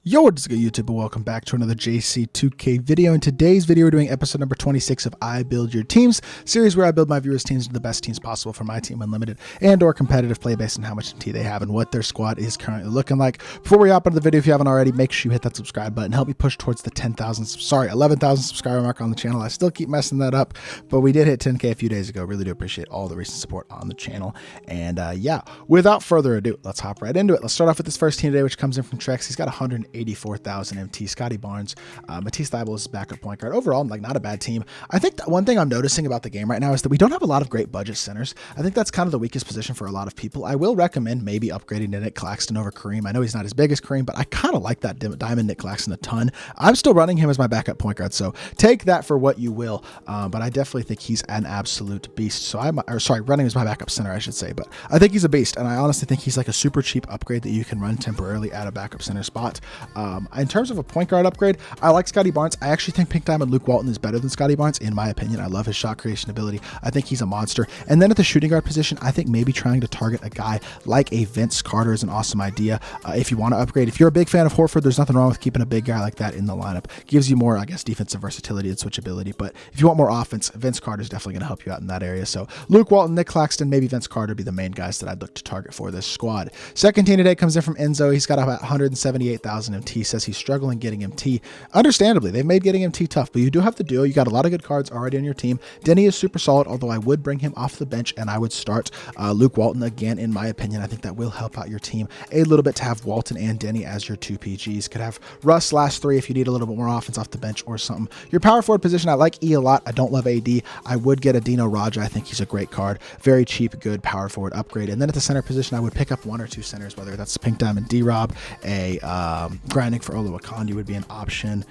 Yo, what's good YouTube, and welcome back to another JC2K video. In today's video, we're doing episode number 26 of I Build Your Teams, series where I build my viewers' teams into the best teams possible for my team unlimited and or competitive play based on how much MT they have and what their squad is currently looking like. Before we hop into the video, if you haven't already, make sure you hit that subscribe button. Help me push towards the 11,000 subscriber mark on the channel. I still keep messing that up, but we did hit 10K a few days ago. Really do appreciate all the recent support on the channel. And yeah, without further ado, let's hop right into it. Let's start off with this first team today, which comes in from Trex. He's got 184,000 MT. Scotty Barnes, TyDeBo is backup point guard. Overall, like, not a bad team. I think that one thing I'm noticing about the game right now is that we don't have a lot of great budget centers. I think that's kind of the weakest position for a lot of people. I will recommend maybe upgrading to Nick Claxton over Kareem. I know he's not as big as Kareem, but I kind of like that diamond Nick Claxton a ton. I'm still running him as my backup point guard, so take that for what you will. But I definitely think he's an absolute beast. So running as my backup center, I should say. But I think he's a beast, and I honestly think he's like a super cheap upgrade that you can run temporarily at a backup center spot. In terms of a point guard upgrade, I like Scotty Barnes. I actually think Pink Diamond Luke Walton is better than Scotty Barnes, in my opinion. I love his shot creation ability. I think he's a monster. And then at the shooting guard position, I think maybe trying to target a guy like a Vince Carter is an awesome idea. If you want to upgrade, if you're a big fan of Horford, there's nothing wrong with keeping a big guy like that in the lineup. Gives you more, I guess, defensive versatility and switchability. But if you want more offense, Vince Carter is definitely going to help you out in that area. So Luke Walton, Nick Claxton, maybe Vince Carter be the main guys that I'd look to target for this squad. Second team today comes in from Enzo. He's got about 178,000 MT. Says he's struggling getting MT. Understandably, they've made getting MT tough, but you do have the duo. You got a lot of good cards already on your team. Denny is super solid, although I would bring him off the bench and I would start Luke Walton again, in my opinion. I think that will help out your team a little bit to have Walton and Denny as your two PGs. Could have Russ last three if you need a little bit more offense off the bench or something. Your power forward position, I like E a lot. I don't love AD. I would get a Dino Raja. I think he's a great card. Very cheap, good power forward upgrade. And then at the center position, I would pick up one or two centers, whether that's Pink Diamond D-Rob, a grinding for Oluwakonde would be an option.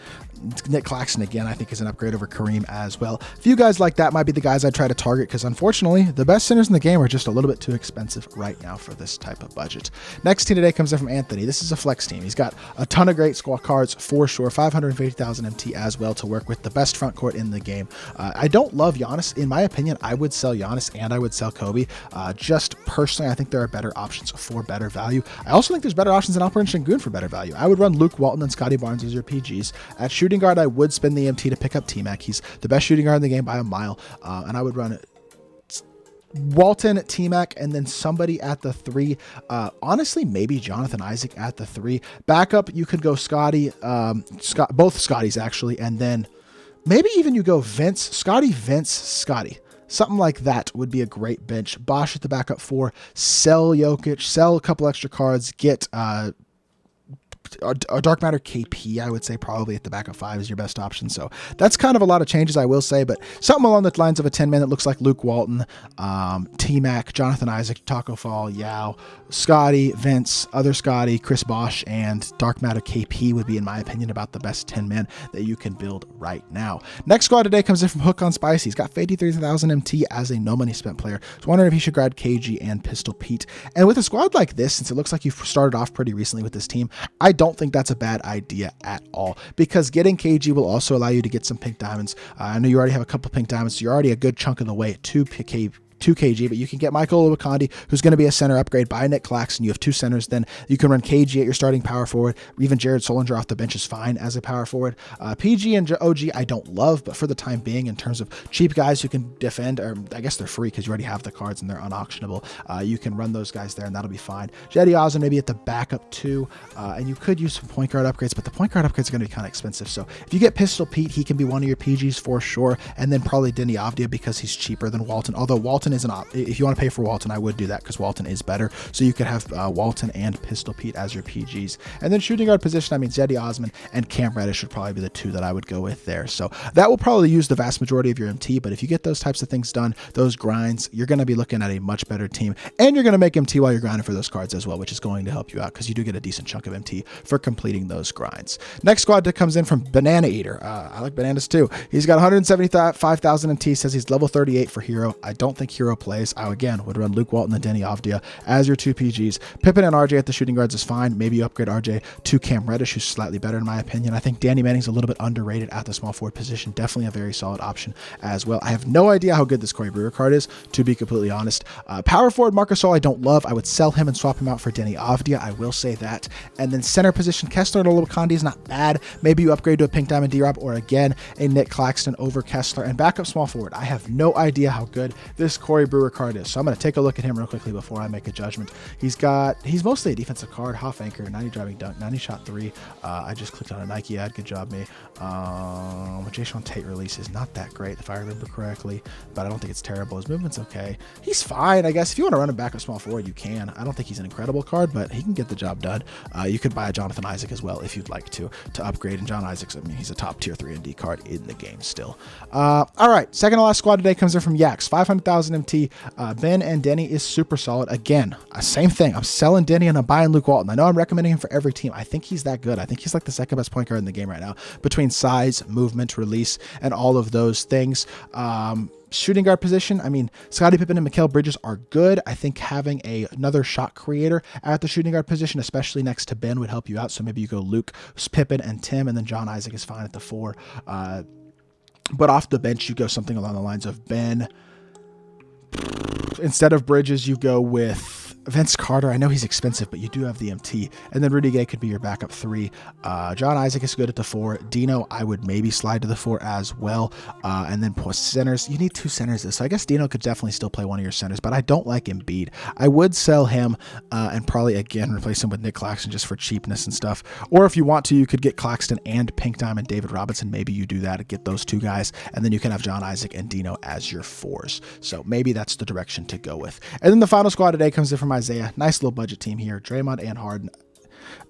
Nick Claxton, again, I think is an upgrade over Kareem as well. A few guys like that might be the guys I'd try to target, because unfortunately, the best centers in the game are just a little bit too expensive right now for this type of budget. Next team today comes in from Anthony. This is a flex team. He's got a ton of great squad cards for sure. 550,000 MT as well to work with, the best front court in the game. I don't love Giannis. In my opinion, I would sell Giannis and I would sell Kobe. Just personally, I think there are better options for better value. I also think there's better options in Alperen Şengün for better value. I would run Luke Walton and Scotty Barnes as your PGs. At shooting guard, I would spend the MT to pick up T-Mac. He's the best shooting guard in the game by a mile, and I would run Walton, T-Mac, and then somebody at the three. Honestly, maybe Jonathan Isaac at the three. Backup, you could go Scotty, both Scotties actually, and then maybe even you go Vince, Scotty. Something like that would be a great bench. Bosch at the backup four. Sell Jokic, sell a couple extra cards, get a Dark Matter KP, I would say probably at the backup five is your best option. So that's kind of a lot of changes, I will say, but something along the lines of a 10-man that looks like Luke Walton, T-Mac, Jonathan Isaac, Taco Fall, Yao, Scotty, Vince, other Scotty, Chris Bosch, and Dark Matter KP would be, in my opinion, about the best 10-man that you can build right now. Next squad today comes in from HookOnSpice. He's got 53,000 MT as a no money spent player. So wondering if he should grab KG and Pistol Pete. And with a squad like this, since it looks like you've started off pretty recently with this team, I don't think that's a bad idea at all, because getting KG will also allow you to get some pink diamonds. I know you already have a couple pink diamonds, so you're already a good chunk of the way at 2 KG, but you can get Michael Oluwakonde, who's going to be a center upgrade by Nick Claxton. You have two centers. Then you can run KG at your starting power forward. Even Jared Solinger off the bench is fine as a power forward. PG and OG I don't love, but for the time being, in terms of cheap guys who can defend, or I guess they're free because you already have the cards and they're unauctionable, you can run those guys there and that'll be fine. Jetty Osmond maybe at the backup too, and you could use some point guard upgrades, but the point guard upgrades are going to be kind of expensive. So if you get Pistol Pete, he can be one of your PGs for sure, and then probably Denny Avdia because he's cheaper than Walton, although Walton is an if you want to pay for Walton, I would do that because Walton is better. So you could have Walton and Pistol Pete as your PGs. And then shooting guard position, I mean, Zeddy Osman and Cam Reddish would probably be the two that I would go with there. So that will probably use the vast majority of your MT, but if you get those types of things done, those grinds, you're going to be looking at a much better team, and you're going to make MT while you're grinding for those cards as well, which is going to help you out because you do get a decent chunk of MT for completing those grinds. Next squad that comes in from BananaEater. I like bananas too. He's got 175,000 MT, says he's level 38 for Hero. I don't think Hero hero plays, I again would run Luke Walton and Denny Avdia as your 2 PGs. Pippen and RJ at the shooting guards is fine. Maybe you upgrade RJ to Cam Reddish, who's slightly better in my opinion. I think Danny Manning's a little bit underrated at the small forward position. Definitely a very solid option as well. I have no idea how good this Corey Brewer card is, to be completely honest. Power forward Marc Gasol I don't love. I would sell him and swap him out for Denny Avdia. I will say that. And then center position, Kessler and Olowokandi is not bad. Maybe you upgrade to a Pink Diamond D-Rob, or again, a Nick Claxton over Kessler. And backup small forward, I have no idea how good this Corey Brewer card is. So I'm going to take a look at him real quickly before I make a judgment. He's mostly a defensive card, half anchor, 90 driving dunk, 90 shot 3. I just clicked on a Nike ad. Good job, me. Jason Tate release is not that great, if I remember correctly, but I don't think it's terrible. His movement's okay. He's fine, I guess. If you want to run him back up small forward, you can. I don't think he's an incredible card, but he can get the job done. You could buy a Jonathan Isaac as well if you'd like to upgrade. And John Isaac's, I mean, he's a top tier 3 and D card in the game still. All right, second to last squad today comes in from Yaks, 500,000 MT. Ben and Denny is super solid. Again, same thing. I'm selling Denny and I'm buying Luke Walton. I know I'm recommending him for every team. I think he's that good. I think he's like the second best point guard in the game right now between size, movement, release, and all of those things. Shooting guard position, I mean, Scottie Pippen and Mikal Bridges are good. I think having another shot creator at the shooting guard position, especially next to Ben, would help you out. So maybe you go Luke, Pippen, and Tim, and then John Isaac is fine at the 4. But off the bench, you go something along the lines of Ben. Instead of Bridges, you go with Vince Carter. I know he's expensive, but you do have the MT. And then Rudy Gay could be your backup 3. John Isaac is good at the 4. Dino, I would maybe slide to the 4 as well. And then centers. You need 2 centers. So I guess Dino could definitely still play one of your centers, but I don't like Embiid. I would sell him and probably, again, replace him with Nick Claxton just for cheapness and stuff. Or if you want to, you could get Claxton and Pink Diamond David Robinson. Maybe you do that and get those 2 guys. And then you can have John Isaac and Dino as your 4s. So maybe that's the direction to go with. And then the final squad today comes in from Isaiah. Nice little budget team here. Draymond and Harden.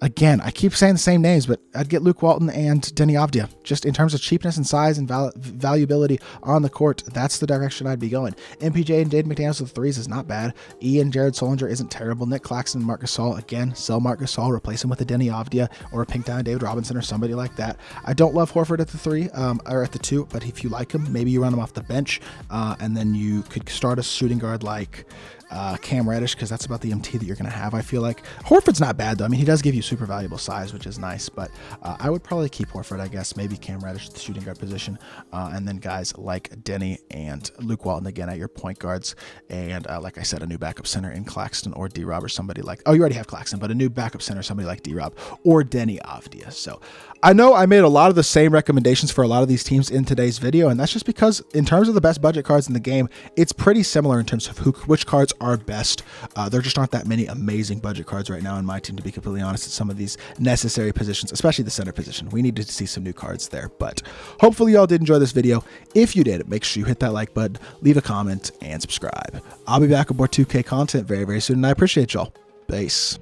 Again, I keep saying the same names, but I'd get Luke Walton and Denny Avdia. Just in terms of cheapness and size and valuability on the court, that's the direction I'd be going. MPJ and Dade McDaniels with 3s is not bad. And Jared Solinger isn't terrible. Nick Claxton and Marc Gasol, again, sell Marc Gasol, replace him with a Denny Avdia or a Pink Diamond David Robinson or somebody like that. I don't love Horford at the 3 or at the 2, but if you like him, maybe you run him off the bench and then you could start a shooting guard like Cam Reddish, because that's about the MT that you're going to have. I feel like Horford's not bad though. I mean, he does give you super valuable size, which is nice, but I would probably keep Horford, I guess. Maybe Cam Reddish at the shooting guard position, and then guys like Denny and Luke Walton again at your point guards, and like I said, a new backup center in Claxton or D-Rob or somebody like, oh, you already have Claxton, but a new backup center, somebody like D-Rob or Denny Avdia. So I know I made a lot of the same recommendations for a lot of these teams in today's video, and that's just because in terms of the best budget cards in the game, it's pretty similar in terms of which cards are best. There just aren't that many amazing budget cards right now in my team, to be completely honest, at some of these necessary positions, especially the center position. We need to see some new cards there, but hopefully y'all did enjoy this video. If you did, make sure you hit that like button, leave a comment, and subscribe. I'll be back with more 2K content very, very soon, and I appreciate y'all. Peace.